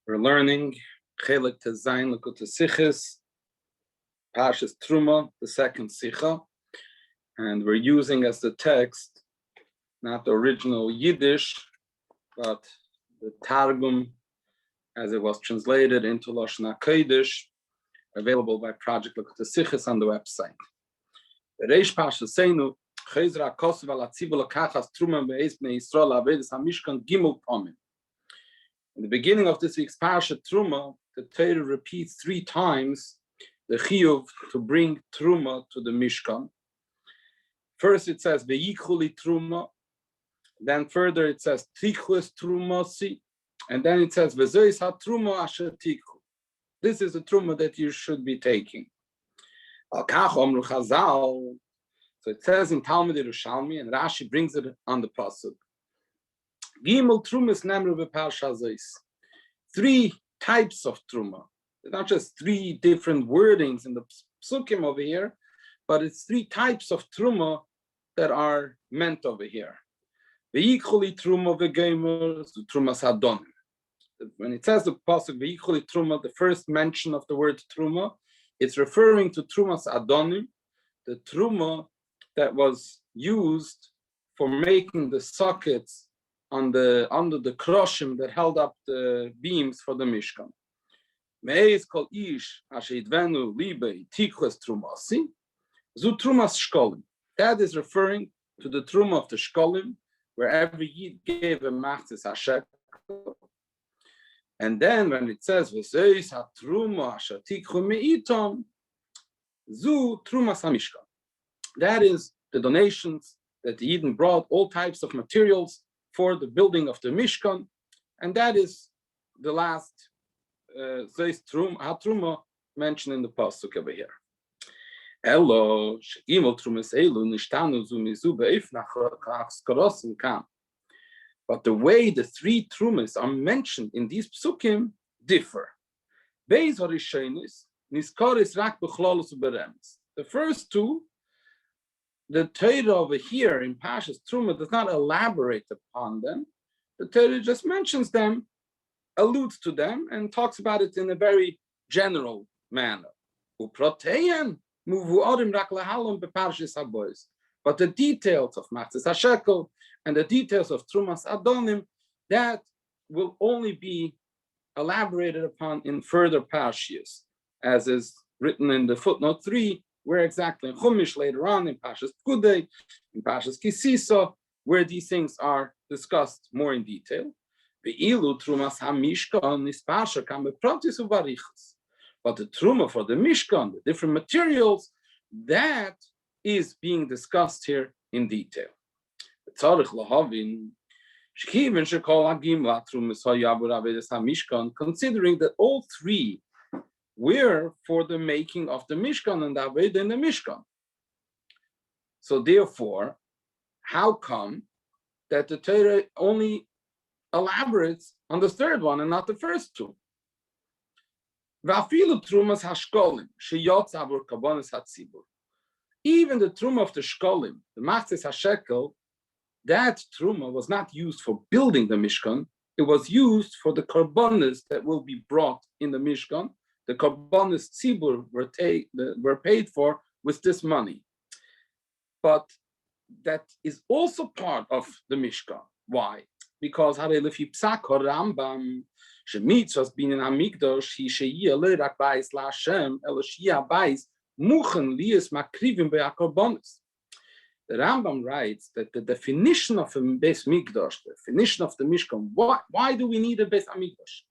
We're learning Chelek to Zayin Lekut Sichas, Parshas Terumah, the second Sicha, and we're using as the text not the original Yiddish, but the Targum as it was translated into Lashon HaKodesh, available by Project Lekut Sichas on the website. The Reish Parshas Seinu Chezra Kosovo Latzibu Lekachas Terumah Be'ez Bnei Yisrael Avedas HaMishkan Gimel Pamim. In the beginning of this week's Parsha Terumah, the Torah repeats 3 times the chiyuv to bring Terumah to the Mishkan. First it says Veyichuli Terumah, then further it says Tichus Terumasi, and then it says Vezois HaTerumah Asher Tichu. This is the Terumah that you should be taking. Al-Kach Omru Chazal. So it says in Talmud Yerushalmi, and Rashi brings it on the pasuk. Gimel Trumas Nemru B'Parsha Zois. 3 types of Truma. It's not just 3 different wordings in the psukim over here, but it's 3 types of Truma that are meant over here. Ve'yichuli Truma Ve'gemer Trumas Hadonim. When it says the pasuk Ve'yichuli Truma, the first mention of the word Truma, it's referring to Trumas Adonim, the Truma that was used for making the sockets under the kroshim that held up the beams for the Mishkan. Me'ez kol ish asher yidvenu libei tichus trumasi, zu trumas shkolim. That is referring to the truma of the shkolim, where every yid gave a machzis hashekel. And then when it says v'seis hatruma asher tikhu meitom, zu trumas hamishkan. That is the donations that the Yidden brought, all types of materials for the building of the Mishkan, and that is the last Zeis Truma mentioned in the pasuk over here. Elo she'imol trumas elu nishtanu zu mizu be'ifnach karosim kam. But the way the 3 trumas are mentioned in these psukim differ. Beis harishonis niskaris rak b'chlolus u'beremes. The first 2, the Torah over here in Parshas Terumah does not elaborate upon them. The Torah just mentions them, alludes to them, and talks about it in a very general manner. But the details of Matzis HaShekel and the details of Trumas Adonim, that will only be elaborated upon in further Parshias, as is written in the footnote 3, where exactly in Chumash later on, in Parshas Pkudei, in Parshas Kisisa, where these things are discussed more in detail. But the Truma for the Mishkan, the different materials, that is being discussed here in detail. Considering that all 3 were for the making of the Mishkan and the Aveda in the Mishkan. So therefore, how come that the Torah only elaborates on the 3rd one and not the first 2? Even the Truma of the Shkolim, the Machzis HaShekel, that Truma was not used for building the Mishkan, it was used for the korbanos that will be brought in the Mishkan. The korbanos tzibur were paid for with this money. But that is also part of the Mishkan. Why? Because Harelefi Psak Rambam Mitzvos bin in Amigos he sheyia le rak bais la Hashem eloshia bais muchen lies makrivim be'akorbanos. The Rambam writes that the definition of a Beis Mikdash, the definition of the Mishkan, why do we need a Beis Amigos?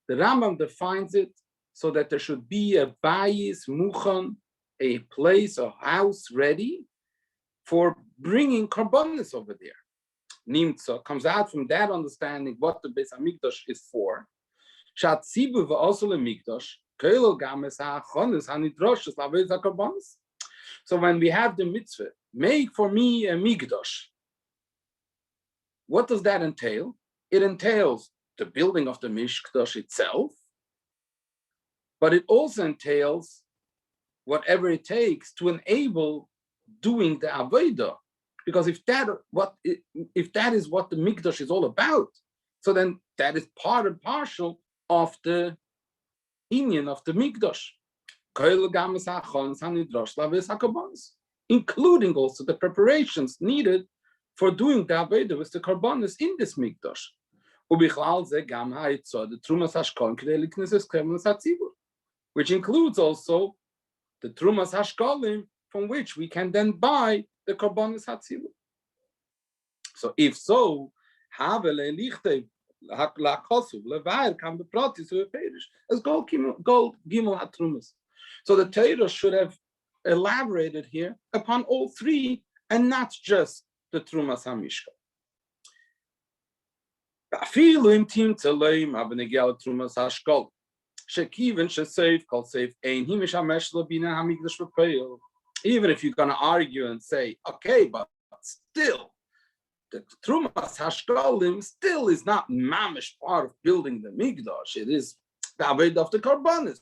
The Rambam defines it so that there should be a bayis muchan, a place, a house ready for bringing korbanos over there. Nimtza comes out from that understanding what the Beis Hamikdash is for. Shat tzivu v'osel hamikdash kelo games ha'achonis hanidroshes laveis hakorbanos. So when we have the mitzvah, make for me a mikdash, what does that entail? It entails the building of the mikdash itself, but it also entails whatever it takes to enable doing the Aveda. Because if that is what the Mikdash is all about, So then that is part and parcel of the union of the Mikdash. Including also the preparations needed for doing the Aveda with the Karbonis in this Mikdash. Which includes also the Trumas Hashkolim, from which we can then buy the Karbonis Hatzibur. So if so, as gold gimel hatrumas. So the Torah should have elaborated here upon all three and not just the Trumas HaMishkan. Even if you're going to argue and say, okay, but still, the Trumas Hashkolim still is not mamish part of building the Migdash. It is the Aveda of the Karbonis.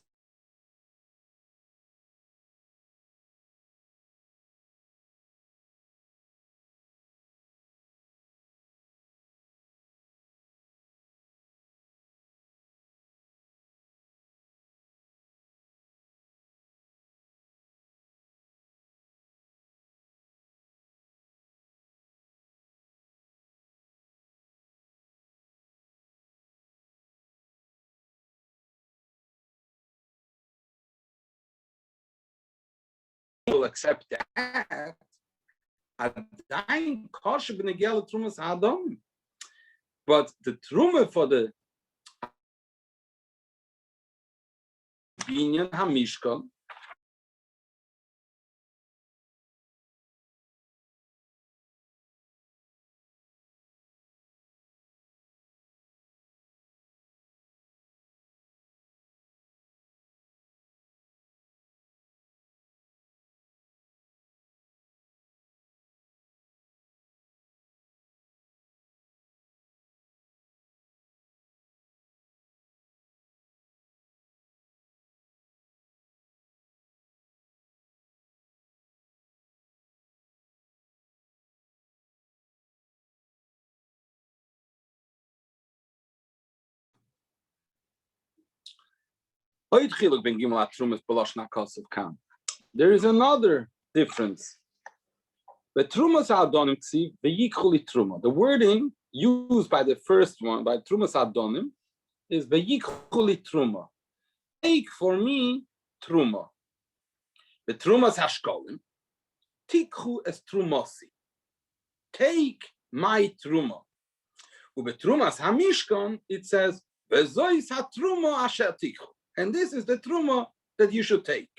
Will accept that. But the Truma for the Binyan HaMishkan there is another difference. The Trumas Adonim Ksiv, the Truma. The wording used by the first one, by Trumas Adonim, is Vayikuli Truma. Take for me Truma. The Trumas Hashkolim, Tikhu es Trumosi. Take my Truma. Ube Trumas HaMishkan, it says, Vezois HaTruma Asher Tikhu. And this is the Truma that you should take.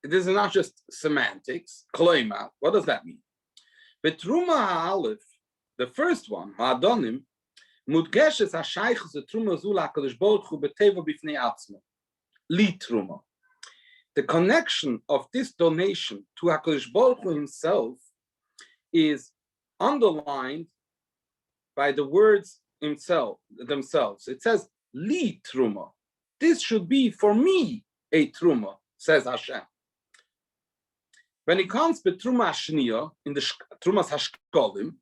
This is not just semantics. Kloima, what does that mean? The Truma HaAleph, the first one, HaAdonim, Mudgeshes HaShaychus the Truma Zula Akersboltu Beteva Bifnei Atzmo. Li Truma. The connection of this donation to Akersboltu himself is underlined by the words themselves. It says, Li Truma. This should be for me a Truma, says Hashem. When it comes to Truma Shniya, in the Trumas Hashkolim,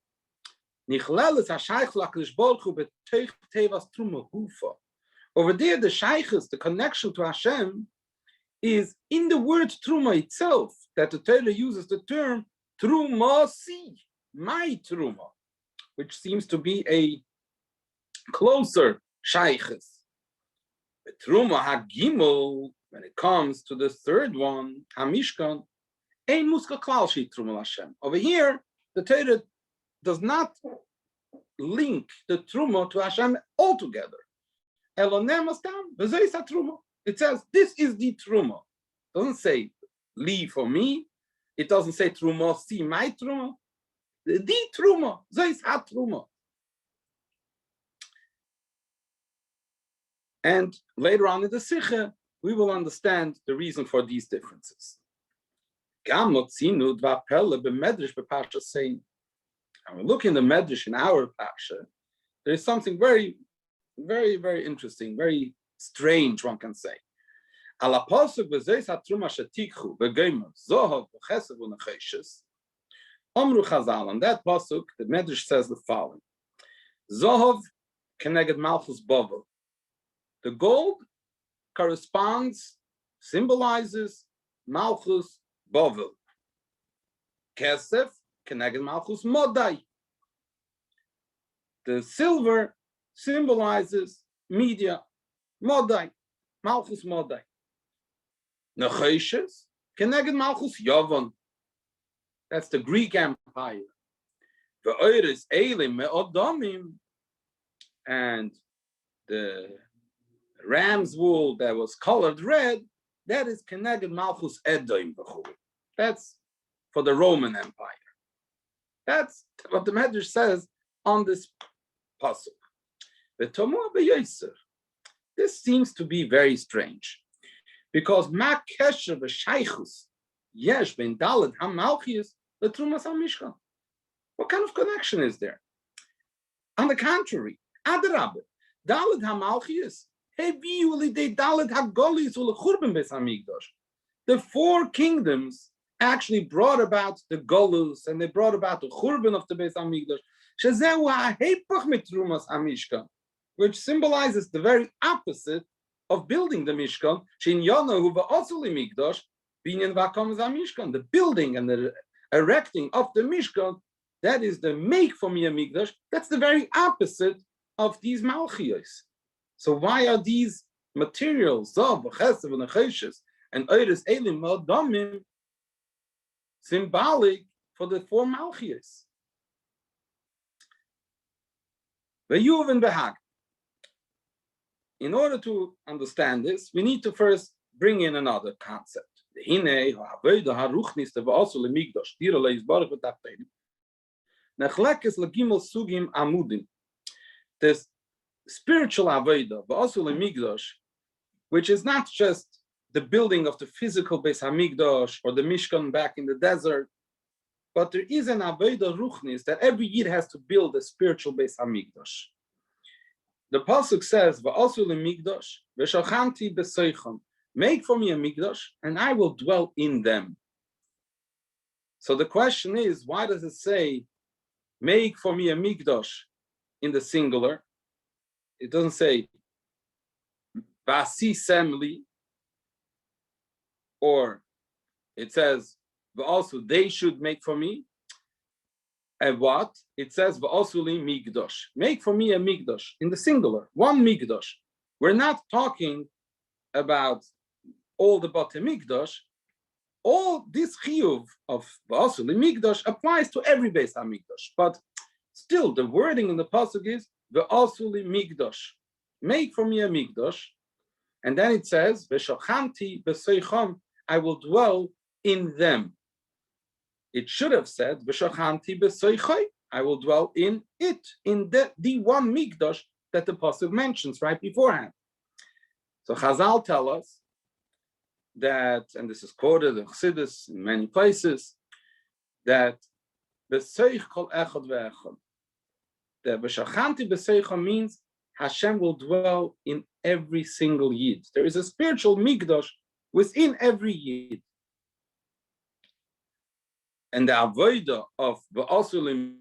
Nichleles HaShaykh L'Akersboltu B'teich Tevas Truma Gufa. Over there, the Shaykhs, the connection to Hashem, is in the word Truma itself, that the Torah uses the term Trumasi, my Truma, which seems to be a closer Shaykhs. The Truma HaGimel, when it comes to the third one, HaMishkan, Ein Muska Klal Shi Truma Hashem. Over here, the Torah does not link the Truma to Hashem altogether. It says, this is the Truma. It doesn't say, Li for me. It doesn't say, Truma, see my Truma. The Truma, Zeis hat Truma. And later on in the Sicha, we will understand the reason for these differences. And we look in the Medrash in our Parsha, there is something very, very, very interesting, very strange, one can say. On that pasuk, the Medrash says the following. Zohov keneged Malchus Bovel. The gold symbolizes Malchus Bovel. Kesef keneged Malchus Modai. The silver symbolizes media, Modai, Malchus Modai. Necheshes keneged Malchus Yavon. That's the Greek Empire. Ve'oiris elim me'odomim, and the ram's wool that was colored red, that is keneged Malchus Edom. That's for the Roman Empire. That's what the Medrash says on this pasuk. The Terumah beYoser. This seems to be very strange, because ma kesher v'shaychus yesh ben daled hamalchius l'trumas Mishkan. What kind of connection is there? On the contrary, adrabah, daled hamalchius heviu lidei daled hagolis u'lechurban beis Amigos. The four kingdoms actually brought about the golus, and they brought about the churban of the beis Amigos. Shezehu ha'hepach mitrumas Mishkan, which symbolizes the very opposite of building the Mishkan. The building and the erecting of the Mishkan, that is the make for me a Mikdash. That's the very opposite of these Malchios. So why are these materials, Zav, Chesed, and Necheshes, and Oiris Elim Modamim, symbolic for the four Malchios? V'yuv and Behag. In order to understand this, we need to first bring in another concept. The spiritual Aveda, which is not just the building of the physical Beis Hamikdash or the Mishkan back in the desert, but there is an Aveda Ruchnis that every Yid has to build a spiritual Beis Hamikdash. The pasuk says, "Va'asu leMikdash v'shachanti b'seicham." Make for me a mikdash, and I will dwell in them. So the question is, why does it say, "Make for me a mikdash" in the singular? It doesn't say "Vasi semli," or it says, "Also they should make for me." And what? It says, "V'osuli migdosh." Make for me a migdosh in the singular, one migdosh. We're not talking about all the Bate Migdosh. All this chiyuv of v'osuli migdosh applies to every Beis Hamikdash. But still, the wording in the pasuk is v'osuli migdosh. Make for me a migdosh, and then it says v'shachanti b'seicham. I will dwell in them. It should have said, "V'shachanti b'soichai," I will dwell in it, in the one mikdash that the pasuk mentions right beforehand. So Chazal tell us that, and this is quoted in Chassidus in many places, that b'soich kol echad ve'echad. The v'shachanti b'soicha means Hashem will dwell in every single yid. There is a spiritual mikdash within every yid. And the Aveda of V'asul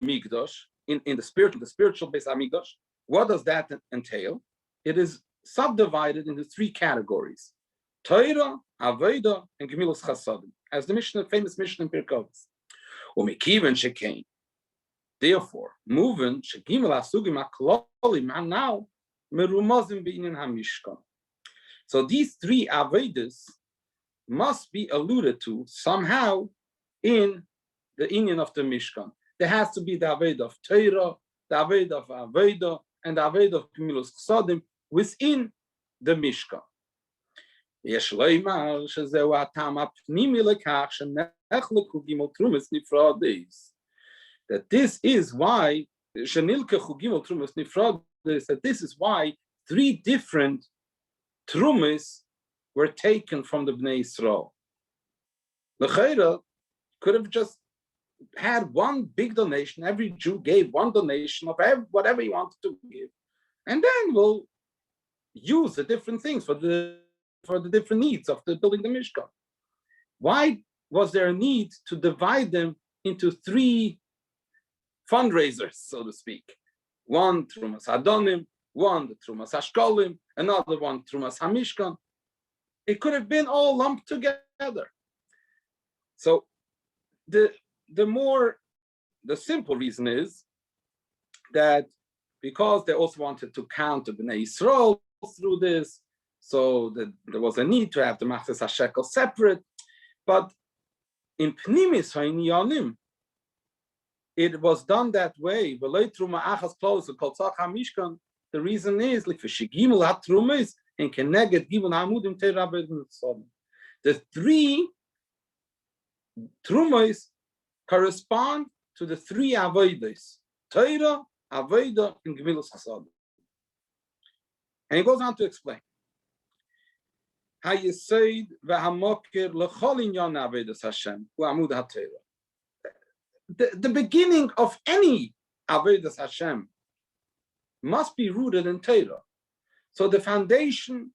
Migdash in the spiritual Beis Hamikdash, what does that entail? It is subdivided into three categories: Torah, Aveda, and Gemilas Chasadim, as the famous Mishnah in Pirkos. Umikiven shekein. Therefore, moving shegimel asugim aklolim now merumazim beinin hamishkan. So these three Avedas must be alluded to somehow in the inyan of the Mishkan. There has to be the Aveda of Torah, the Aveda of Aveda, and the Aveda of Gemilas Chasadim within the Mishkan. That this is why three different trumas were taken from the Bnei Yisrael. L'chayra could have just had one big donation. Every Jew gave one donation of whatever he wanted to give, and then we'll use the different things for the different needs of the building the Mishkan. Why was there a need to divide them into three fundraisers, so to speak. One Trumas Adonim, one the Trumas Ashkolim, another one Trumas Hamishkan. It could have been all lumped together. So the simple reason is that because they also wanted to count the Bnei Yisrael through this, so that there was a need to have the Machzis HaShekel separate. But in Pnimis HaInyanim, it was done that way. The reason is like the three Trumas correspond to the three Avedas: Torah, Aveda, and Gemilas Chesed. And he goes on to explain. The beginning of any Avedas Hashem must be rooted in Torah. So the foundation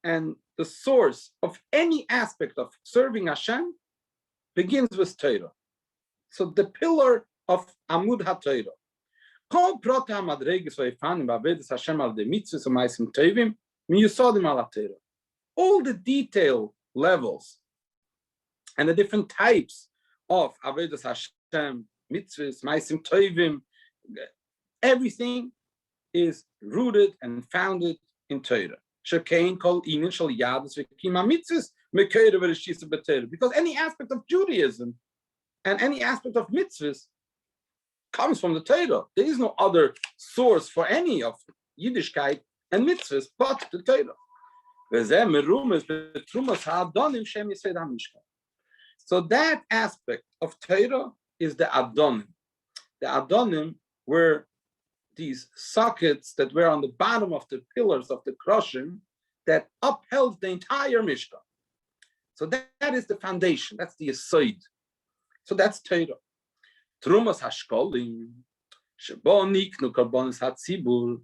and the source of any aspect of serving Hashem begins with Torah. So the pillar of Amud HaTorah. All the detail levels and the different types of Avedas Hashem, Mitzvos, Maisim Tovim, everything is rooted and founded in Torah. Because any aspect of Judaism and any aspect of mitzvahs comes from the Torah. There is no other source for any of Yiddishkeit and mitzvahs but the Torah. So that aspect of Torah is the Adonim. The Adonim were these sockets that were on the bottom of the pillars of the Kroshim that upheld the entire Mishkan. So that is the foundation. That's the Yesod. So that's Torah. Trumas Hashkolim, Shebo Niknu Karbonis Hatzibur,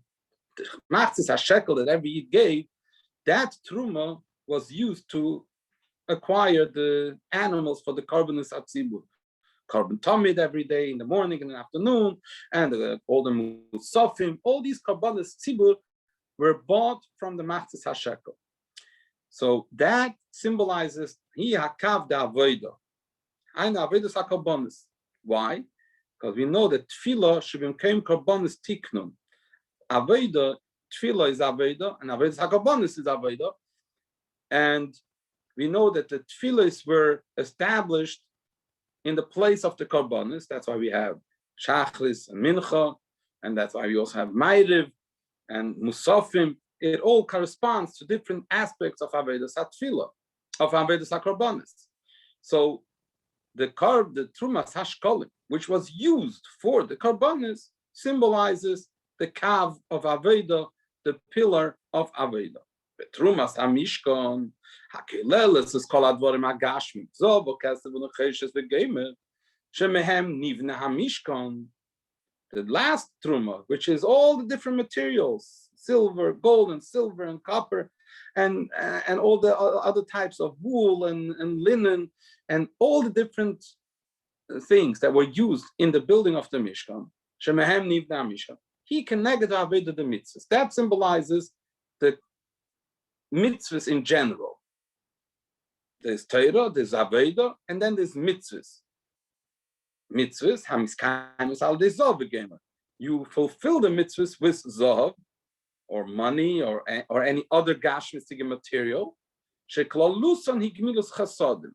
the Machzis HaShekel that every Yid gave, that Truma was used to acquire the animals for the Karbonis Hatzibur. Carbon Tamid every day in the morning and the afternoon, and all the Musafim, all these Karbonis Tzibur were bought from the Machzis HaShekel. So that symbolizes Hi Hakav da Aveda. Ein Avedas HaKarbonis. Why? Because we know that Tefillah Shivim Keim Karbonis Tiknun. Aveda, Tefillah is Aveda, and Avedas HaKarbonis is Aveda. And we know that the Tefillahs were established in the place of the Karbonis. That's why we have Shachris and Mincha, and that's why we also have Ma'ariv and Musafim. It all corresponds to different aspects of Avedas HaTefillah, of Avedas HaKarbonis. So the Trumas Hashkolim, which was used for the Karbonis, symbolizes the Kav of Aveda, the pillar of Aveda. The Trumas HaMishkan, HaKeleles is called Advarim HaGash Mystic, Kesev u'Necheshes v'Geimer, Shemehem Nivna HaMishkan. The last Truma, which is all the different materials, silver, gold and silver and copper, and all the other types of wool and linen, and all the different things that were used in the building of the Mishkan. Shemehem Nivna HaMishkan. He connected Aveda the mitzvahs. That symbolizes the mitzvahs in general. There's Torah, there's Aveda, and then there's mitzvahs. Mitzvahs, hamiskaimus al de zav begemer. You fulfill the mitzvahs with zav, or money, or any other Gash Mystic material. Sheklaluson higmilus chasadim.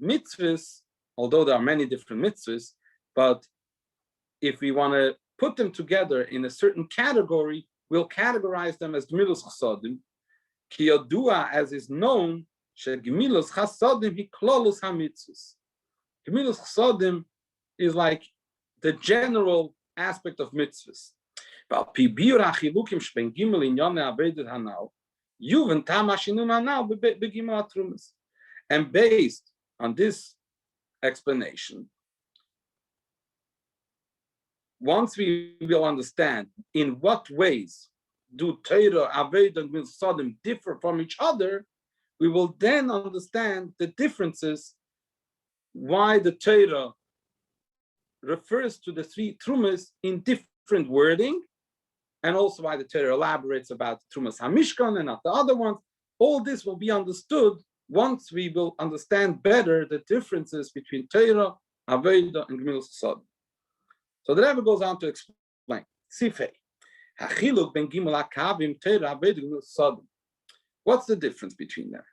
Mitzvahs, although there are many different mitzvahs, but if we want to put them together in a certain category, we'll categorize them as gmilus chasadim. Ki yodua, as is known, shegmilus chasadim hiklalus hamitzvahs. Gmilus chasadim is like the general aspect of mitzvahs. And based on this explanation, once we will understand in what ways do Torah, Aveda, and Mitzvos differ from each other, we will then understand the differences, why the Torah refers to the three Trumas in different wording, and also why the Torah elaborates about Trumas HaMishkan and not the other ones. All this will be understood once we will understand better the differences between Torah, Aveda, and Gemilas Sodom. So the Rebbe goes on to explain. Sifei, Hachiluk ben Gimel Akavim Torah Aveda Gemilas Sodom. What's the difference between them?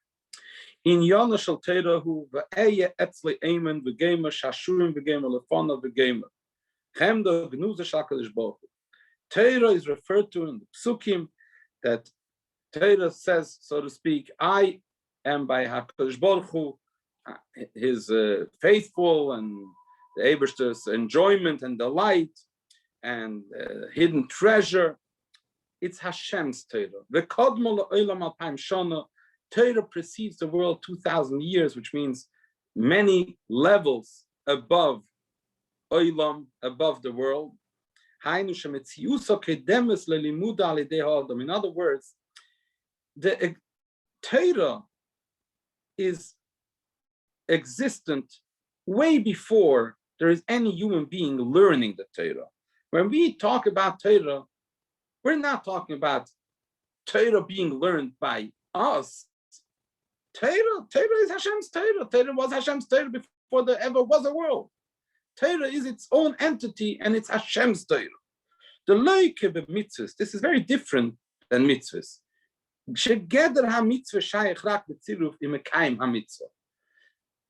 In Yona Shel Torah hu ve'eye etzle eimen v'gemer shashurim v'gemer lefana v'gemer chemdo gnuza shel HaKadosh Baruch Hu. Torah is referred to in the Psukim that Torah says, so to speak, I am by HaKadosh Baruch Hu, his faithful and the Eberster's enjoyment and delight and hidden treasure. It's Hashem's Torah. V'kodmo la'olam alpayim shana. Torah precedes the world 2,000 years, which means many levels above olam, above the world. In other words, the Torah is existent way before there is any human being learning the Torah. When we talk about Torah, we're not talking about Torah being learned by us. Torah is Hashem's Torah. Torah was Hashem's Torah before there ever was a world. Torah is its own entity and it's Hashem's Torah. The loike of mitzvahs, this is very different than mitzvahs.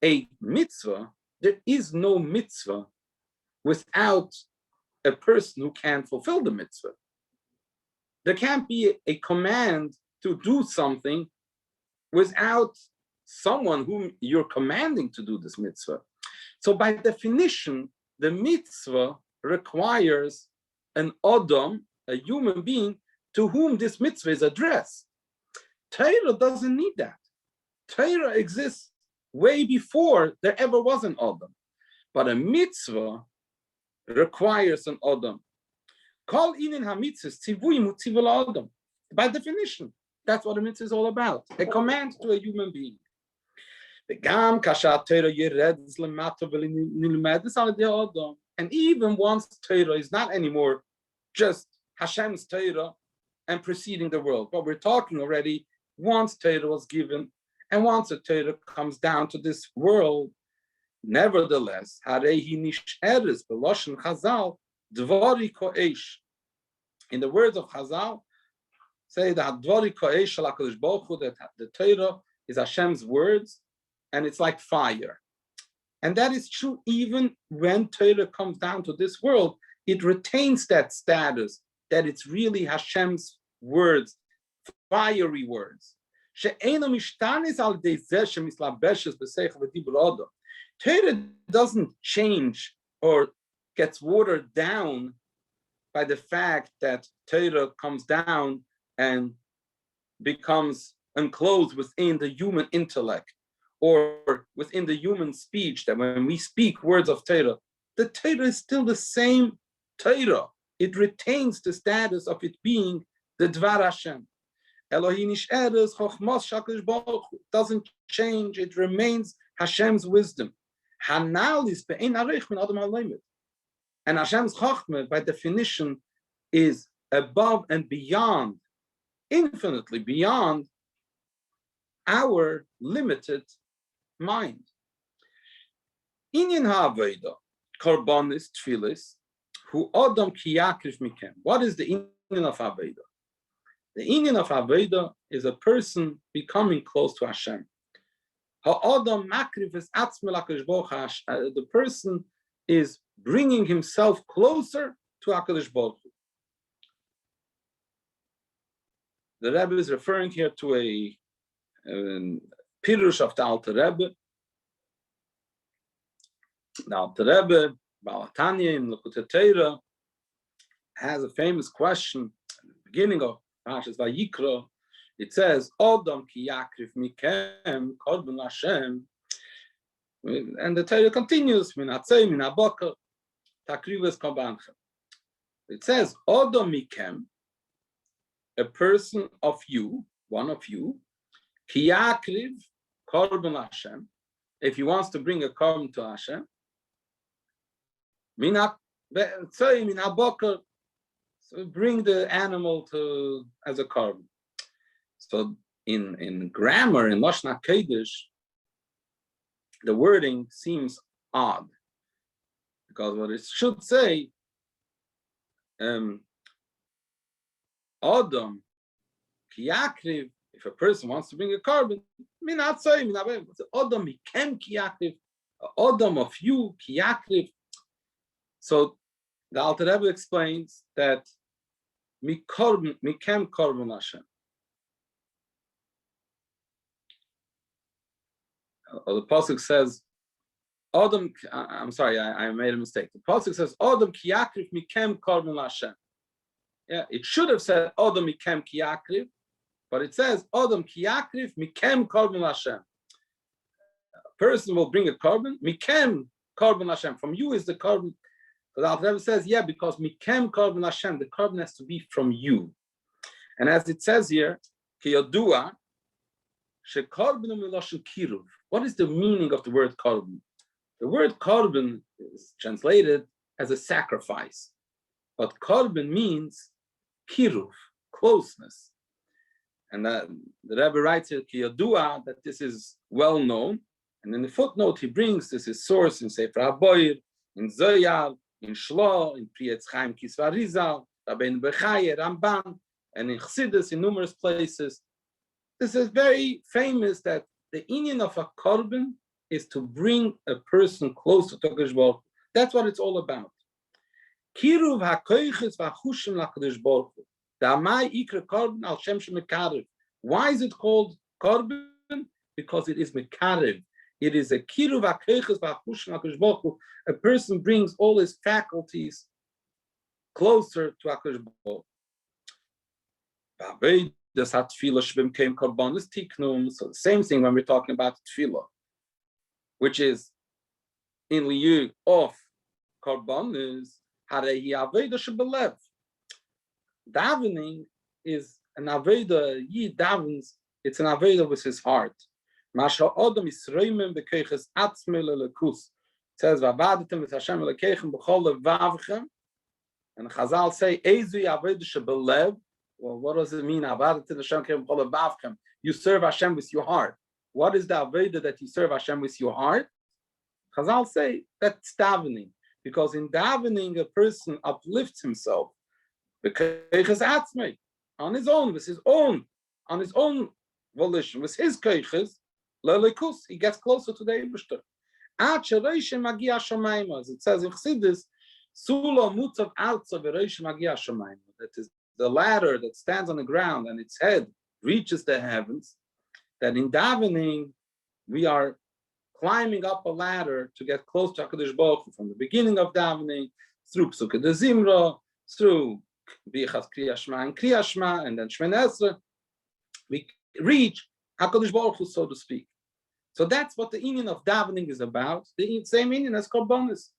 A mitzvah, there is no mitzvah without a person who can fulfill the mitzvah. There can't be a command to do something without someone whom you're commanding to do this mitzvah. So by definition, the mitzvah requires an Adam, a human being, to whom this mitzvah is addressed. Torah doesn't need that. Torah exists way before there ever was an Adam. But a mitzvah requires an Adam. Kol inin ha-mitzvahs tzivuyim u'tzivul Adam. By definition, that's what a mitzvah is all about. A command to a human being. And even once Torah is not anymore just Hashem's Torah and preceding the world, but we're talking already once Torah was given and once the Torah comes down to this world, nevertheless, in the words of Chazal, say that the Torah is Hashem's words, and it's like fire. And that is true even when Torah comes down to this world, it retains that status, that it's really Hashem's words, fiery words. Torah doesn't change or gets watered down by the fact that Torah comes down and becomes enclosed within the human intellect or within the human speech, that when we speak words of Torah, the Torah is still the same Torah. It retains the status of it being the Dvar Hashem. Doesn't change, it remains Hashem's wisdom. And Hashem's Chochmah, by definition, is above and beyond, infinitely beyond our limited mind. Inyan ha'aveda, korbanis, tfilis, hu adam ki yakriv mikem. What is the inyan of Aveda? The inyan of Aveda is a person becoming close to Hashem. Ha'adam makriv es atzmel HaKadosh Baruch Hu. The person is bringing himself closer to HaKadosh Baruch Hu. The Rebbe is referring here to a Pirush of the Alter Rebbe. The Alter Rebbe, Balatanya in Lekutei Torah, has a famous question at the beginning of Parshas Vayikra. It says, Odom ki yakriv mikem korban Hashem. And the Torah continues, min hatzei, min haboker, takrives korbanchem. It says, Odom mikem, a person of you, one of you, ki yakriv korban Hashem, if he wants to bring a korban to Hashem, So bring the animal as a carbon. So in grammar, in Lashon HaKodesh, the wording seems odd, because what it should say, Adam kiyakriv, if a person wants to bring a carbon, Adam mikem kiyakriv, Adam of you kiyakriv. So the Alter Rebbe explains that mikem korban Hashem. Or the pasuk says, Adam. I'm sorry, I made a mistake. The pasuk says, Adam kiyakriv mikem korban Hashem. Yeah, it should have said Adam mikem kiyakriv, but it says Adam kiyakriv mikem korban Hashem. A person will bring a carbon, mikem korban Hashem. From you is the carbon. So the Alter Rebbe says, yeah, because mikem korban Hashem, the carbon has to be from you. And as it says here, kiyodua shekorbenu miloshen kiruv. What is the meaning of the word carbon? The word carbon is translated as a sacrifice, but carbon means kiruv, closeness. And the Rabbi writes here, kiyodua, that this is well known. And in the footnote, he brings this is source in Sefer HaBoyer, in Zoyar, in Shlo, in Priyetz Chaim Kisva Rizal, Rabbeinu Bechaye, Ramban, and in Chassidus, in numerous places. This is very famous that the inyan of a korban is to bring a person closer to Akersboltu. That's what it's all about. Kiruv hakoiches vachushim l'Akersboltu. Damai ikra korban al shem shemekarev. Why is it called korban? Because it is mekarev. It is a kiruv hakoiches vachushim l'Akersboltu. A person brings all his faculties closer to Akersboltu. Das hat tefillah shbim came korbanos tiknum. So the same thing when we're talking about tefillah, which is in liyu of korbanos, harei aveda shebelev. Davening is an aveda. He davens. It's an aveda with his heart. Masha adam isreimim bekeches atzmei lelekus. It says v'avadetem with Hashem lekechem b'chol levavchem. And Chazal say ezu aveda shebelev. Well, what does it mean? You serve Hashem with your heart. What is the Aveda that you serve Hashem with your heart? Chazal say that's davening, because in davening a person uplifts himself on his own, on his own volition, with his keiches, he gets closer to the Eibishter. As it says in Chassidus, that is the ladder that stands on the ground and its head reaches the heavens, that in davening we are climbing up a ladder to get close to HaKadosh Baruch Hu, from the beginning of davening, through Psukei de Zimra, through Bichas Kriya Shema and Kriya Shema, and then Shemini Esrei, we reach HaKadosh Baruch Hu, so to speak. So that's what the inyan of davening is about, the same inyan as korbanos,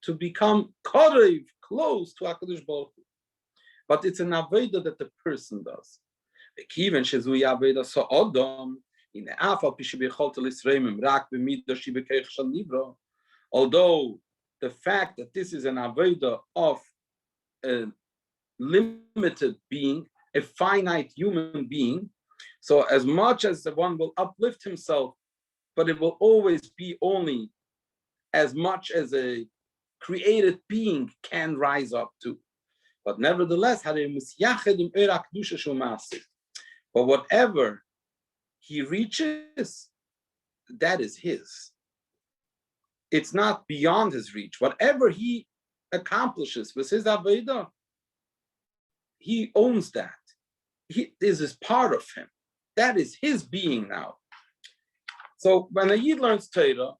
to become korev, close to HaKadosh Baruch Hu. But it's an Aveda that the person does. Although the fact that this is an Aveda of a limited being, a finite human being, so as much as the one will uplift himself, but it will always be only as much as a created being can rise up to. But nevertheless, but whatever he reaches, that is his. It's not beyond his reach. Whatever he accomplishes with his Aveda, he owns that. This is part of him. That is his being now. So when a Yid learns Torah,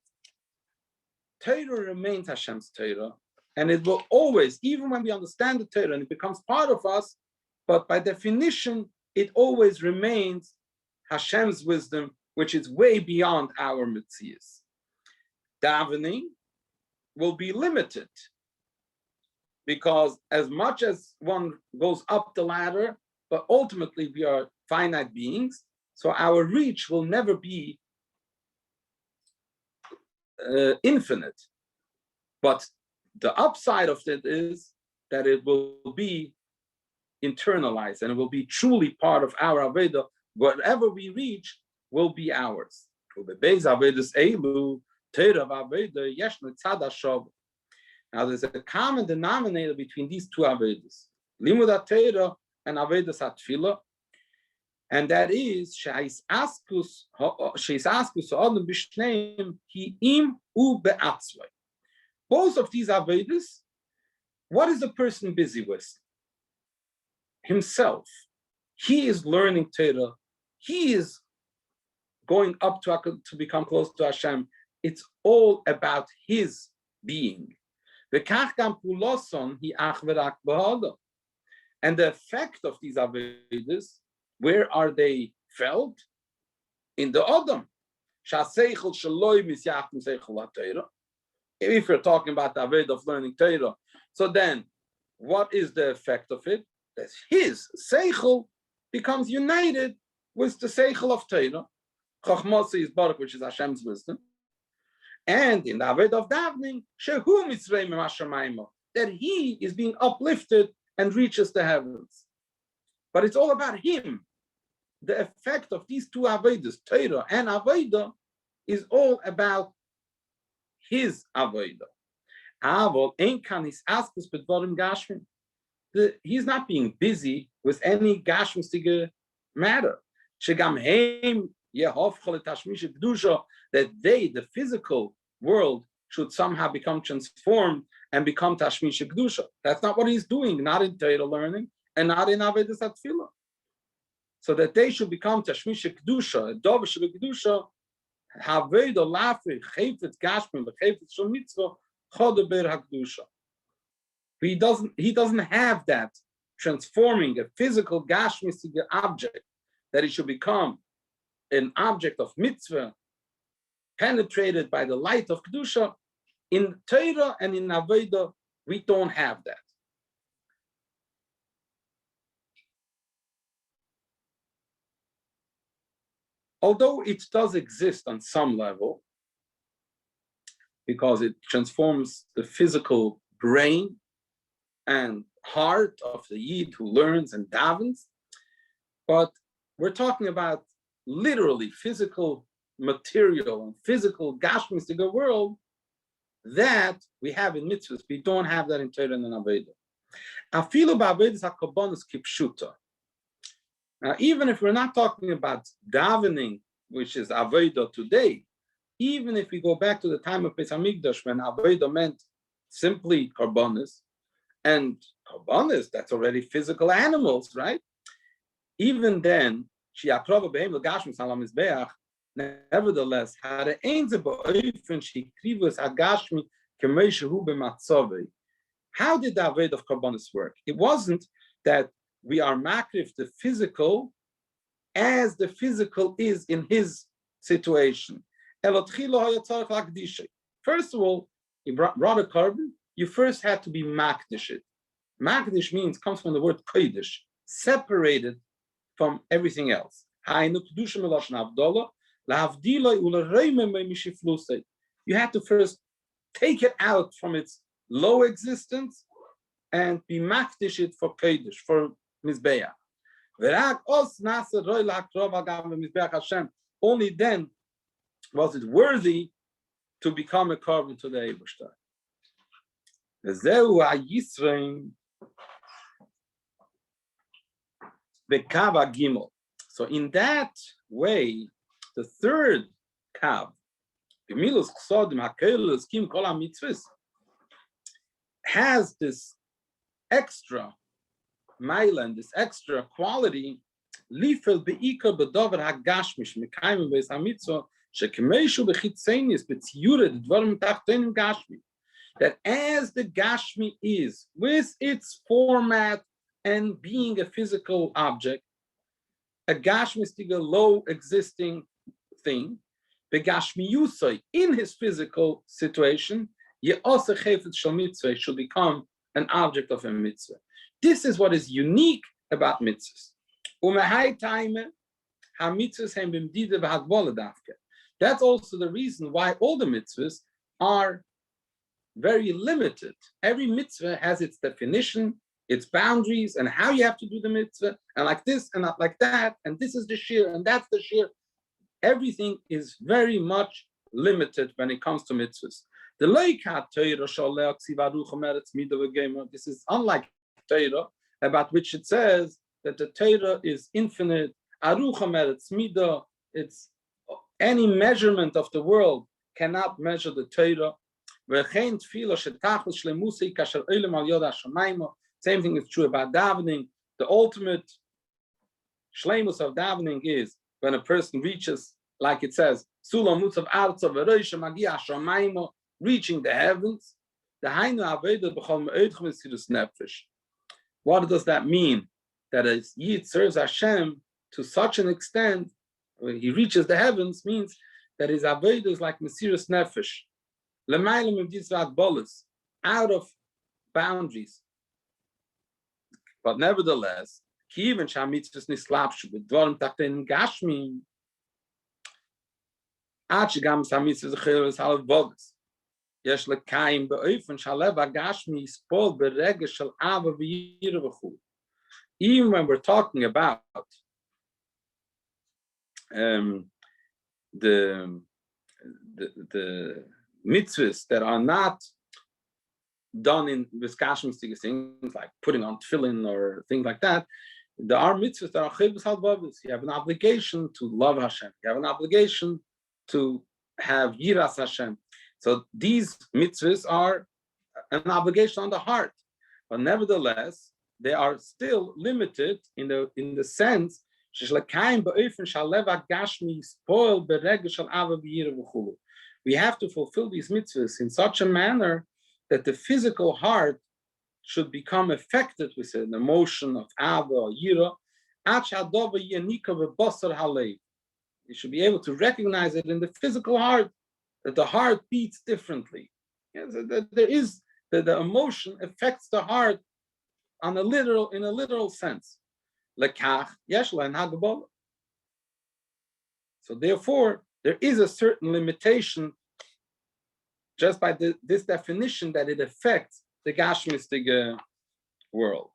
Torah remains Hashem's Torah. And it will always, even when we understand the Torah and it becomes part of us, but by definition, it always remains Hashem's wisdom, which is way beyond our Mitzvos. Davening will be limited, because as much as one goes up the ladder, but ultimately we are finite beings, so our reach will never be infinite. But The upside of it is that it will be internalized and it will be truly part of our Aveda. Whatever we reach will be ours. Now there's a common denominator between these two Avedas, Limud Torah and Avedas Atfila, and that is Sheis Askus Adam Bishneim Ki Im U Be'atzvay. Both of these Avedas, what is the person busy with? Himself. He is learning Torah. He is going up to become close to Hashem. It's all about his being. And the effect of these Avedas, where are they felt? In the Adam. If you're talking about the Aveda of learning Torah, so then what is the effect of it? That his Seichel becomes united with the Seichel of Torah. Chochmos is Baruch, which is Hashem's wisdom. And in the Aveda of davening, Shehu Mitzrayim Hashemayim, that he is being uplifted and reaches the heavens. But it's all about him. The effect of these two Avedas, Torah and Aveda, is all about his Aveda. He's not being busy with any Gash Mystic matter. That they, the physical world, should somehow become transformed and become Tashmish Kedusha. That's not what he's doing, not in Torah learning and not in Avedas Atfilah. So that they should become Tashmish Kedusha, Dovish Kedusha, Haveda Lafi, Chayfetz Gashmin, Chayfetz Shel Mitzvah, Chodeber HaKedusha. He doesn't have that transforming a physical Gash Mystic object, that it should become an object of mitzvah, penetrated by the light of Kedusha. In Torah and in Aveda, we don't have that. Although it does exist on some level, because it transforms the physical brain and heart of the Yid who learns and davens, but we're talking about literally physical material and physical Gash Mystic world that we have in Mitzvos. We don't have that in Torah and in Aveda. Afilu ba'avedas hakarbonos kipshuta. Now, even if we're not talking about davening, which is Aveda today, even if we go back to the time of Pesach Amigos, when Aveda meant simply karbonos, and karbonos, that's already physical animals, right? Even then, nevertheless, how did the Aveda of karbonos work? It wasn't that we are makrif the physical as the physical is in his situation. First of all, you brought a carbon, you first had to be makdish it. Makdish comes from the word kodesh, separated from everything else. You have to first take it out from its low existence and be makdish it for kodesh, for mizbeach. Only then was it worthy to become a carbon to the Eibishter. So in that way, the third kav, has this extra mailand, this extra quality, that as the Gashmi is, with its format and being a physical object, a Gashmistic, a low existing thing, the Gashmi Yusai, in his physical situation, should become an object of a mitzvah. This is what is unique about mitzvahs. That's also the reason why all the mitzvahs are very limited. Every mitzvah has its definition, its boundaries, and how you have to do the mitzvah, and like this and not like that, and this is the shir and that's the shir. Everything is very much limited when it comes to mitzvahs. The this is unlike Torah, about which it says that the Torah is infinite. It's any measurement of the world cannot measure the Torah. Same thing is true about davening. The ultimate shleimus of davening is when a person reaches, like it says, reaching the heavens. What does that mean? That a Yid serves Hashem to such an extent, when he reaches the heavens, means that his Aveda is like Mesiras Nefesh. Out of boundaries. But nevertheless, even Shamitzvos nislapshu b'dvarim tachtein gashmim, ad shegam Shamitzvos acheres halavogas, yesh lekayim be'ofen shalev hagashmi yispol beregesh shel ava v'yira v'chu. Even when we're talking about the mitzvahs that are not done in with Gash Mystic things like putting on tefillin or things like that, there are mitzvahs that are chayvus halvavus. You have an obligation to love Hashem. You have an obligation to have yiras Hashem. So these mitzvahs are an obligation on the heart, but nevertheless they are still limited in the sense we have to fulfill these mitzvahs in such a manner that the physical heart should become affected with an emotion of ava or yira. You should be able to recognize it in the physical heart, that the heart beats differently. That there is that the emotion affects the heart in a literal sense. So therefore, there is a certain limitation just by this definition that it affects the Gash Mystic world.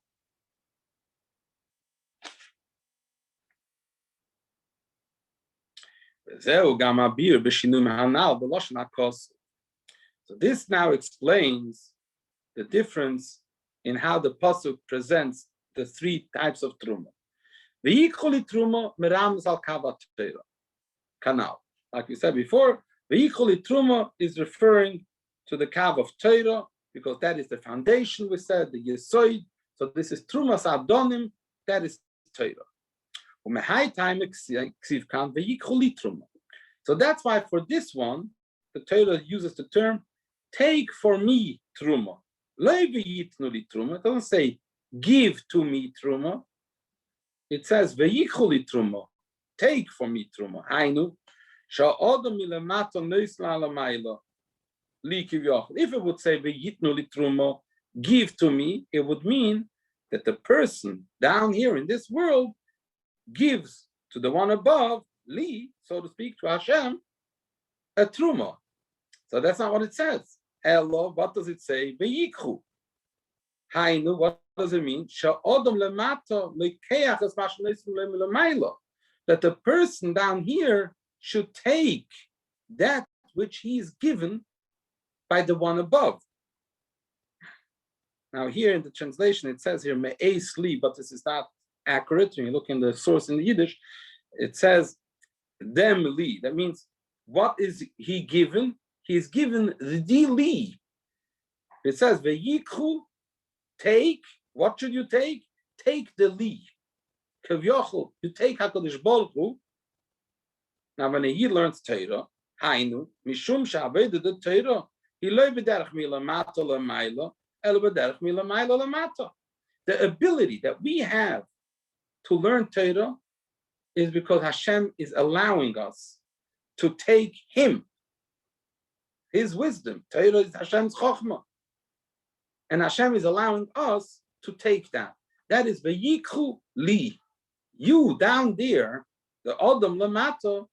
So this now explains the difference in how the pasuk presents the three types of truma. Ve'ikoli truma merams al kavat canal. Like we said before, ve'ikoli truma is referring to the kav of Torah because that is the foundation. We said the yesoid. So this is trumas adonim. That is Torah. So that's why for this one, the Torah uses the term "take for me truma." It doesn't say "give to me truma." It says "veyichuli truma," take for me truma. Hainu sha'odam milamato neisla alamayla likivyoch. If it would say "veyitnuli truma," give to me, it would mean that the person down here in this world gives to the one above, li, so to speak, to Hashem, a truma. So that's not what it says. Elo, what does it say? Veyikhu. Hainu, what does it mean? That the person down here should take that which he is given by the one above. Now here in the translation, it says here, me'eis li, but this is not accurate. When you look in the source in the Yiddish, it says, dem li. That means, what is he given? He is given the li. It says, ve'yikhu, take. What should you take? Take the li. Kavyochel, you take Akersboltu. Now, when he learns Torah, hainu, mishum she'aveda the Torah, he lo b'derech milamato l'mayla, elo b'derech milamayla l'mata. The ability that we have to learn Torah is because Hashem is allowing us to take Him, His wisdom. Torah is Hashem's chokhmah. And Hashem is allowing us to take that. That is v'yikhu li. You down there, the Adam Lamata,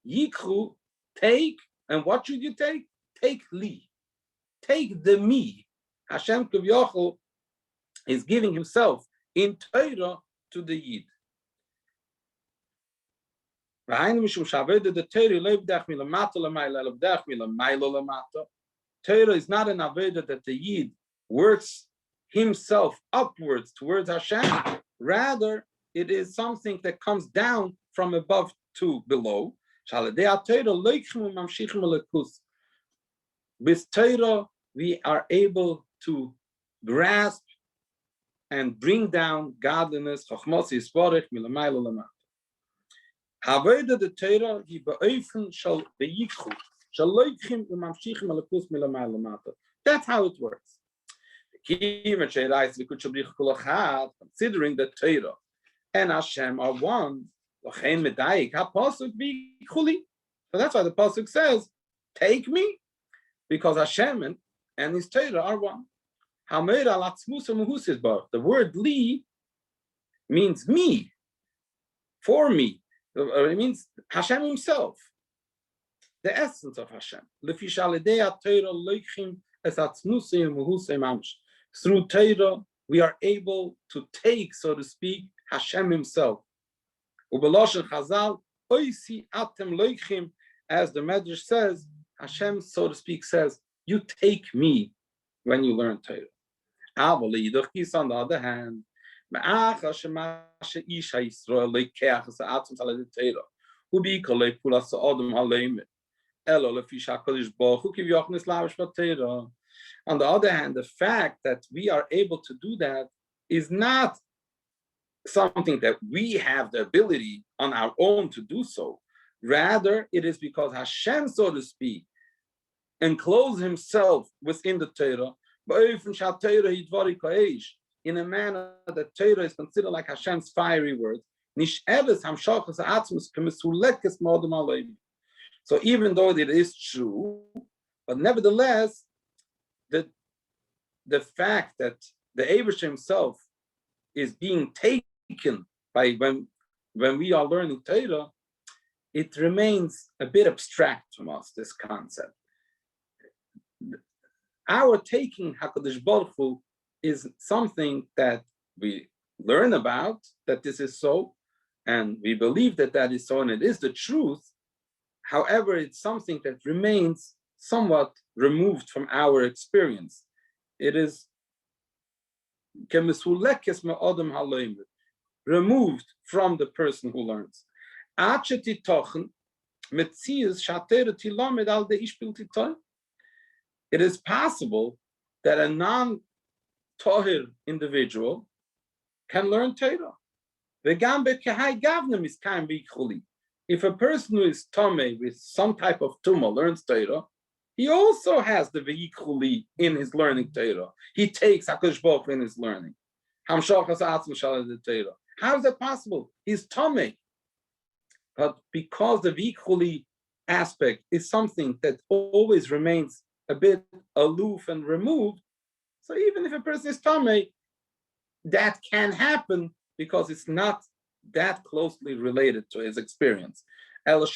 yikhu, take, and what should you take? Take li. take the me. Hashem Kavyochel is giving himself in Torah to the Yid. Torah is not an Aveda that the Yid works himself upwards towards Hashem. Rather, it is something that comes down from above to below. With Torah, we are able to grasp and bring down godliness. Aveda the Torah, he be'ofen shall be'yikhu, shall loichim u'mamshichim alakus milamayla mata. That's how it works. Considering the Torah and Hashem are one, so that's why the pasuk says, "Take me," because Hashem and His Torah are one. The word "li" means me, for me. It means Hashem Himself, the essence of Hashem. Through Torah, we are able to take, so to speak, Hashem Himself. As the Medrash says, Hashem, so to speak, says, "You take me when you learn Torah." On the other hand, on the other hand, the fact that we are able to do that is not something that we have the ability on our own to do so. Rather, it is because Hashem, so to speak, encloses himself within the Torah, in a manner that Torah is considered like Hashem's fiery words. So even though it is true, but nevertheless, the fact that the Aveda himself is being taken by when we are learning Torah, it remains a bit abstract from us, this concept. Our taking HaKadosh Baruch Hu is something that we learn about, that this is so, and we believe that that is so, and it is the truth. However, it's something that remains somewhat removed from our experience. It is removed from the person who learns. It is possible that a non-Tohir individual can learn Torah. If a person who is Tomei with some type of tumah learns Torah, he also has the vehichuli in his learning Torah. He takes Akersboltu in his learning. How is that possible? He's Tomei. But because the vehichuli aspect is something that always remains a bit aloof and removed, so even if a person is Tomei, that can happen because it's not that closely related to his experience. The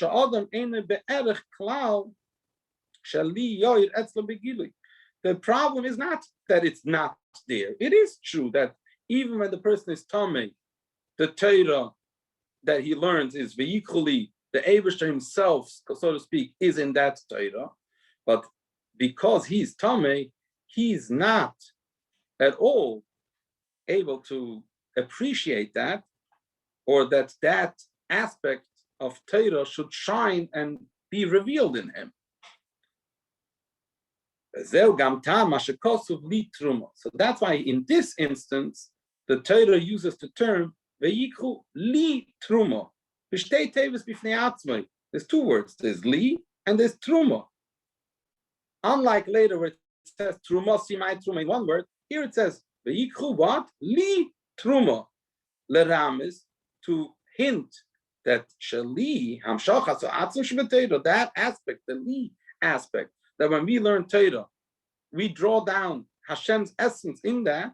problem is not that it's not there. It is true that even when the person is Tomei, the Torah that he learns is vehichuli, the Aveda himself, so to speak, is in that Torah. But because he's Tomei, he's not at all able to appreciate that, or that aspect of Torah should shine and be revealed in him. So that's why in this instance, the Torah uses the term Vayikhu li truma. There's two words, there's li and there's truma. Unlike later where it says truma, simai truma in one word, here it says Vayikhu what? Li truma. Leram is to hint that shali hamshachas atzum shebetayro, that aspect, the li aspect, that when we learn Torah, we draw down Hashem's essence in that,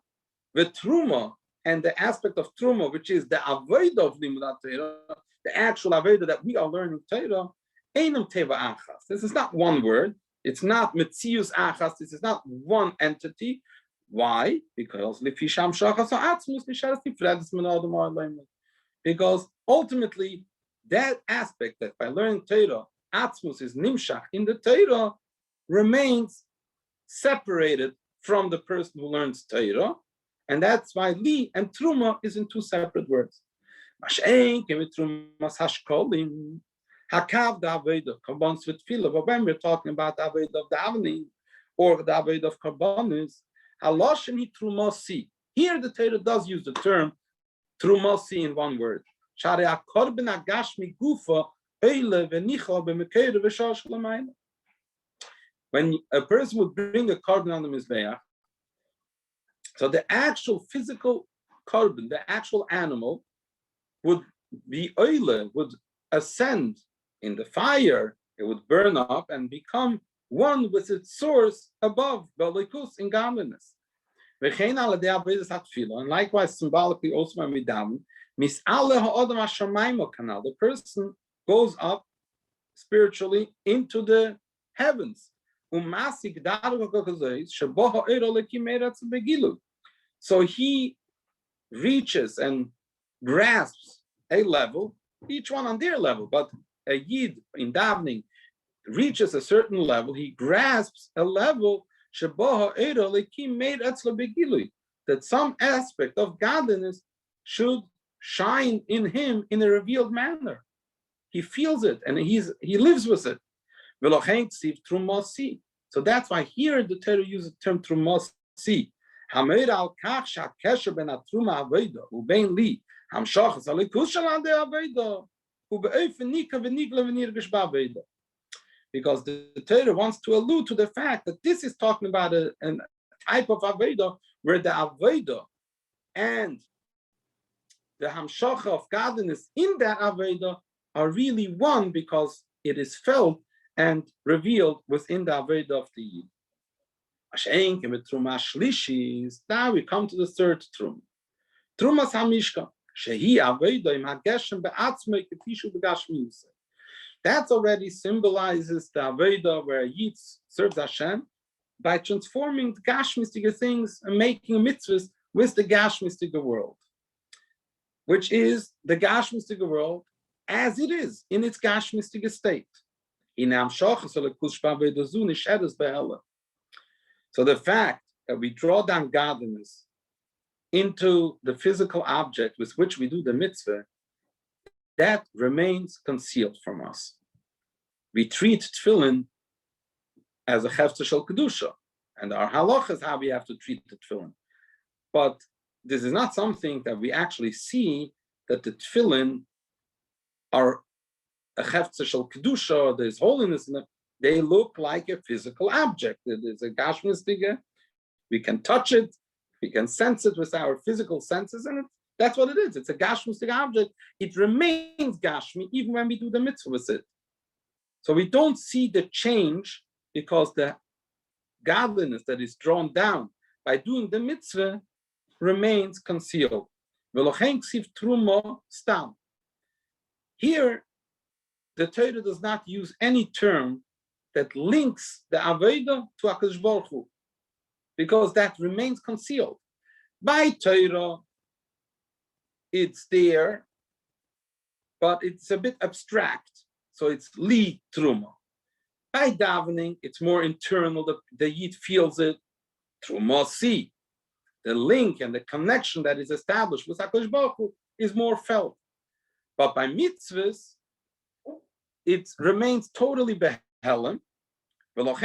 the truma and the aspect of truma, which is the Aveda of Limud Torah, the actual Aveda that we are learning Torah, einam teva achas. This is not one word. It's not Metzius Achas. This is not one entity. Why? Because because ultimately that aspect that by learning Torah, Atzmus is Nimshach in the Torah remains separated from the person who learns Torah, and that's why Li and Terumah is in two separate words. Hakav the Aveda combines with Tefillah, but when we're talking about the Aveda of davening or the Aveda of Karbanis, Haloshen hi Terumah. Here the Torah does use the term Terumah in one word. When a person would bring a korban on the Mizbeach, so the actual physical korban, the actual animal, would be oile, would ascend in the fire, it would burn up and become one with its source above Belikus in godliness. And likewise, symbolically, also when we daven, the person goes up spiritually into the heavens. So he reaches and grasps a level, each one on their level, but a Yid in davening reaches a certain level, he grasps a level that some aspect of godliness should shine in him in a revealed manner. He feels it and he lives with it. So that's why here the Torah uses the term Terumah. Because the Torah wants to allude to the fact that this is talking about a type of Aveda where the Aveda and the Hamshacha of godliness in that Aveda are really one because it is felt and revealed within the Aveda of the Yid. Now we come to the third Terumah. Terumah Mishkan. That already symbolizes the Aveda where Yid serves Hashem by transforming the Gash Mystic things and making Mitzvos with the Gash Mystic world, which is the Gash Mystic world as it is in its Gash Mystic state. So the fact that we draw down godliness into the physical object with which we do the mitzvah, that remains concealed from us. We treat tefillin as a hefzer shel kedusha, and our halach is how we have to treat the tefillin. But this is not something that we actually see that the tefillin are a hefzer shel kedusha, there's holiness in them. They look like a physical object. There's a Gash Mystic. We can touch it, we can sense it with our physical senses, and that's what it is. It's a Gash Mystic object. It remains Gashmi even when we do the mitzvah with it. So we don't see the change because the godliness that is drawn down by doing the mitzvah remains concealed. Here, the Torah does not use any term that links the Aveda to Akersboltu because that remains concealed. By Torah, it's there, but it's a bit abstract. So it's li Terumah. By davening, it's more internal. The Yid feels it. Terumah si. The link and the connection that is established with Akersboltu is more felt. But by mitzvahs, it remains totally behelem. Without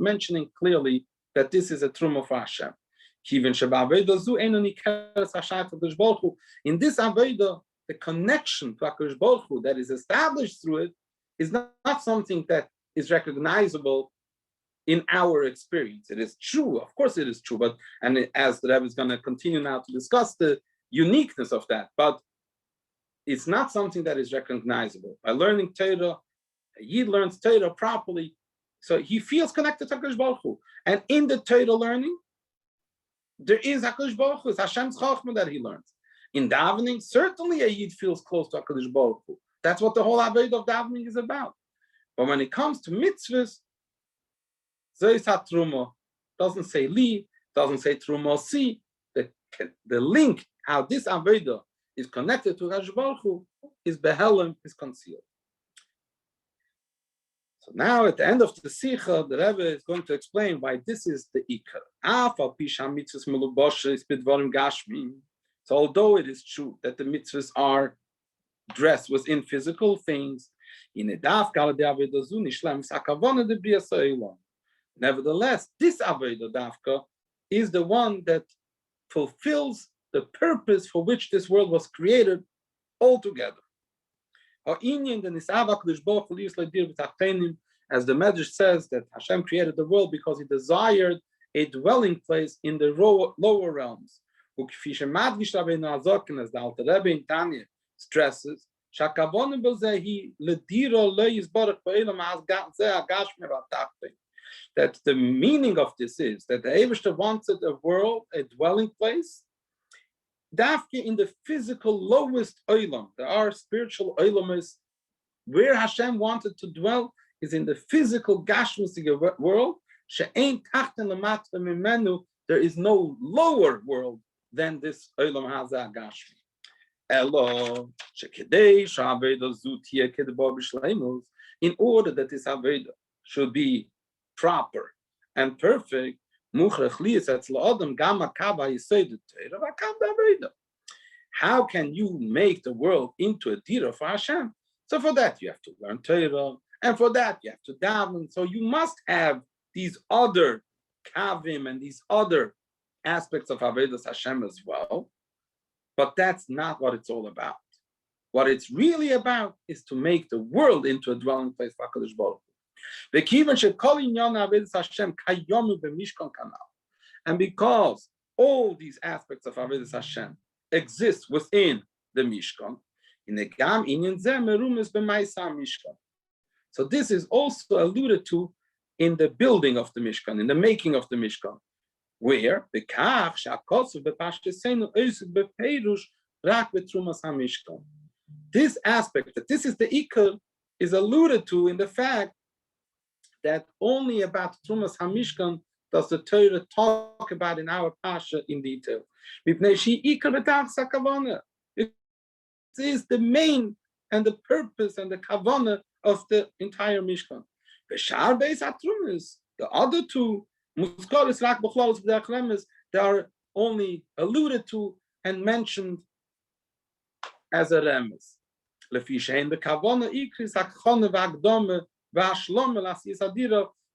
mentioning clearly that this is a Terumah for Hashem. In this Aveda, the connection to Akersboltu that is established through it is not something that is recognizable in our experience. It is true, of course it is true, but as the Rabbi is going to continue now to discuss the uniqueness of that, but it's not something that is recognizable. By learning Torah, he learns Torah properly, so he feels connected to Akersboltu. And in the Torah learning, there is Akersboltu, it's Hashem's Chachma that he learns. In davening, certainly a Yid feels close to Akersboltu, That's what the whole Aveda of davening is about. But when it comes to mitzvahs, Zeis Terumah doesn't say li, doesn't say Terumah si. The link, how this Aveda is connected to Akersboltu, is behelem, is concealed. So now at the end of the Sicha, the Rebbe is going to explain why this is the Ikar. So although it is true that the mitzvahs are dressed within physical things, nevertheless, this Aveda Dafka is the one that fulfills the purpose for which this world was created altogether. As the Medrash says that Hashem created the world because he desired a dwelling place in the lower realms. As the Alter Rebbe in Tanya stresses, that the meaning of this is that the Eibishter wanted a world, a dwelling place, Dafke in the physical lowest olam. There are spiritual olamas where Hashem wanted to dwell is in the physical Gash Mystic world. There is no lower world than this olam hazeh Gash. In order that this Aveda should be proper and perfect, how can you make the world into a dira for Hashem? So for that you have to learn Torah, and for that you have to daven. So you must have these other kavim and these other aspects of Avedas Hashem as well. But that's not what it's all about. What it's really about is to make the world into a dwelling place for Akersboltu. And because all these aspects of Avedas Hashem exist within the Mishkan, so this is also alluded to in the building of the Mishkan, in the making of the Mishkan, where this aspect, that this is the Ikar, is alluded to in the fact that only about Trumas HaMishkan does the Torah talk about in our Pasha in detail. It is the main and the purpose and the kavanah of the entire Mishkan. The other two, they are only alluded to and mentioned as a remes.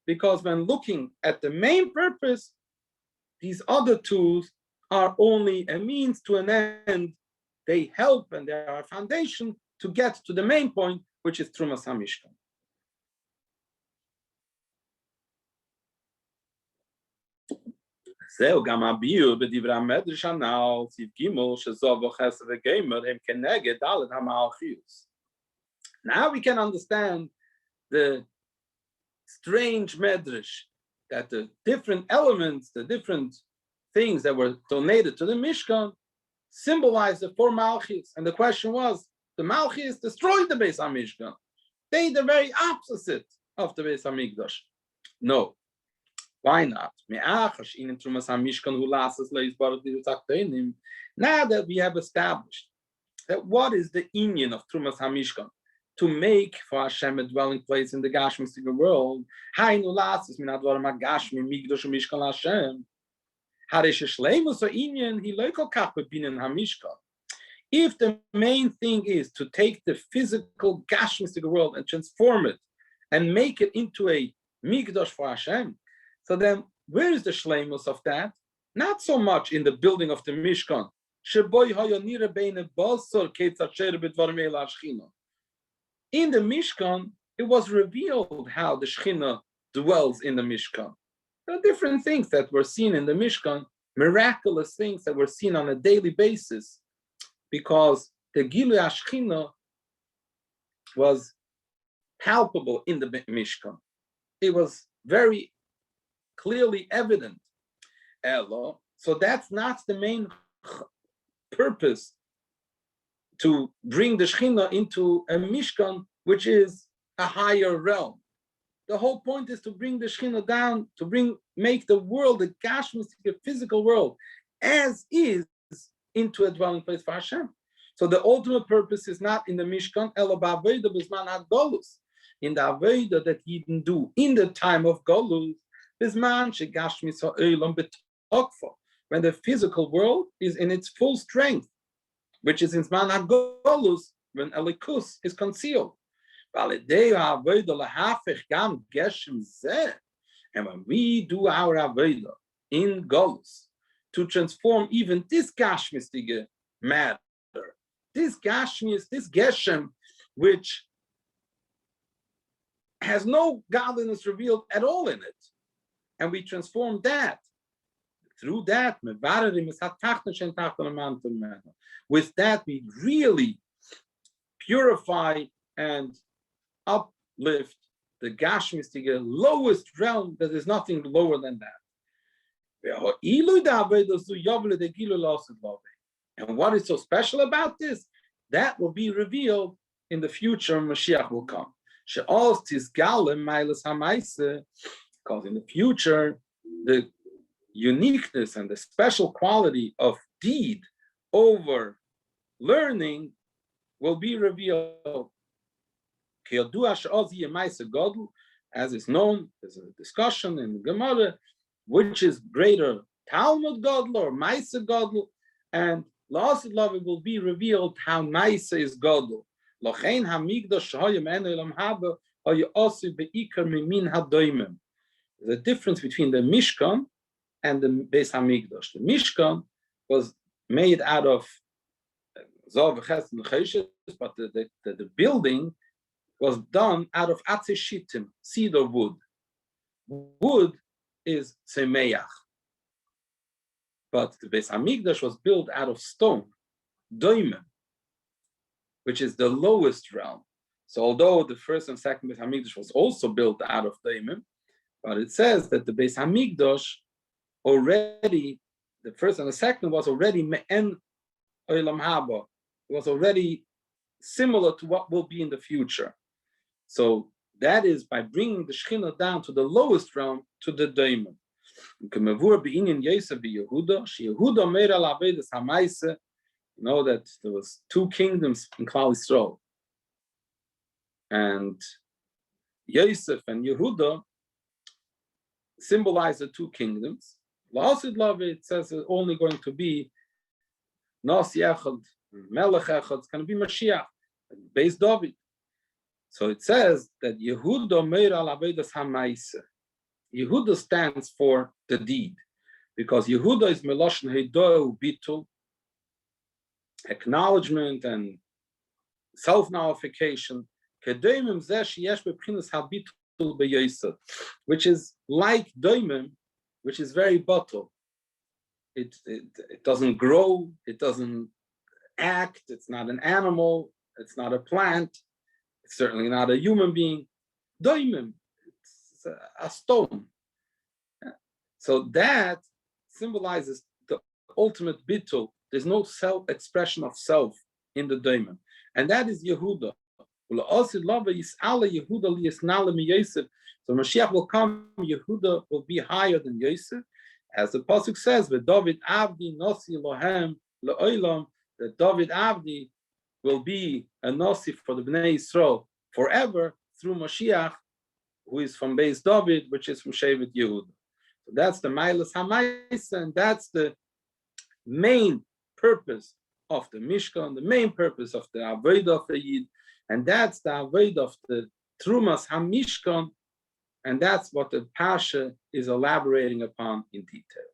Because when looking at the main purpose, these other tools are only a means to an end. They help and they are a foundation to get to the main point, which is Trumas HaMishkan. Now we can understand the strange medrash that the different elements, the different things that were donated to the Mishkan symbolize the four Malchis. And the question was, the Malchis destroyed the Beis HaMishkan. They the very opposite of the Beis HaMikdash. No. Why not? Now that we have established that what is the inyan of Trumas HaMishkan, to make for Hashem a dwelling place in the Gash Mystic world, if the main thing is to take the physical Gash Mystic world and transform it and make it into a Migdosh for Hashem, so then where is the shleimus of that? Not so much in the building of the Mishkan. In the Mishkan, it was revealed how the Shechina dwells in the Mishkan. There are different things that were seen in the Mishkan, miraculous things that were seen on a daily basis, because the Gilui HaShechina was palpable in the Mishkan. It was very clearly evident. So that's not the main purpose to bring the Shechina into a Mishkan, which is a higher realm. The whole point is to bring the Shechina down, to make the world, the Gash Mystic, the physical world, as is, into a dwelling place for Hashem. So the ultimate purpose is not in the Mishkan, Elo ba'Aveda b'zman ha-Golus. In the Aveda that he didn't do in the time of Golus, b'zman shegash ha'olam b'tokfo, when the physical world is in its full strength, which is in Zman ha-Golus, when Elikus is concealed. And when we do our Aveda in Golus, to transform even this Gash Mystic matter, this Gashmis, this Geshem, which has no godliness revealed at all in it, and we transform that. Through that, with that, we really purify and uplift the Gash Mystic, lowest realm. That is nothing lower than that. And what is so special about this? That will be revealed in the future. Mashiach will come. Because in the future, the uniqueness and the special quality of deed over learning will be revealed. As is known, there's a discussion in Gemara, which is greater, Talmud Godel or Maisa Godel, and last love it will be revealed how Maisa is Godel. There's a difference between the Mishkan and the Beis Hamikdash. The Mishkan was made out of Zav, Ches, and Cheshes, but the building was done out of Atze Shittim, cedar wood. Wood is Semeach. But the Beis Hamikdash was built out of stone, Doimim, which is the lowest realm. So although the first and second Beis Hamikdash was also built out of Doimim, but it says that the Beis Hamikdash already, the first and the second was already Me'en Olam Haba. It was already similar to what will be in the future. So that is by bringing the Shechina down to the lowest realm, to the Doimim. You know that there was two kingdoms in Klal Yisrael, and Yosef and Yehuda symbolize the two kingdoms. La'asid love it says it's only going to be Nasi Echad, Melech Echad. It's going to be Mashiach, Beis David. So it says that Yehuda Meir al Avedas HaMaisa. Yehuda stands for the deed, because Yehuda is Meloshen Heido beetle, acknowledgement and self-nullification, which is like Doimim, which is very bottle. It doesn't grow, it doesn't act, it's not an animal, it's not a plant, it's certainly not a human being. Doimim, it's a stone. So that symbolizes the ultimate beetle. There's no self-expression of self in the Doimim. And that is Yehuda. So Mashiach will come, Yehuda will be higher than Yosef. As the Pasuk says, David Avdi Nosi Lohem Le'olam, that David Avdi will be a Nosi for the Bnei Yisrael forever through Mashiach, who is from Beis David, which is from Shevet Yehuda. So that's the Mailas HaMaisa, and that's the main purpose of the Mishkan, the main purpose of the Aveda of the Yid, and that's the Aveda of the Trumas HaMishkan, and that's what the Pasha is elaborating upon in detail.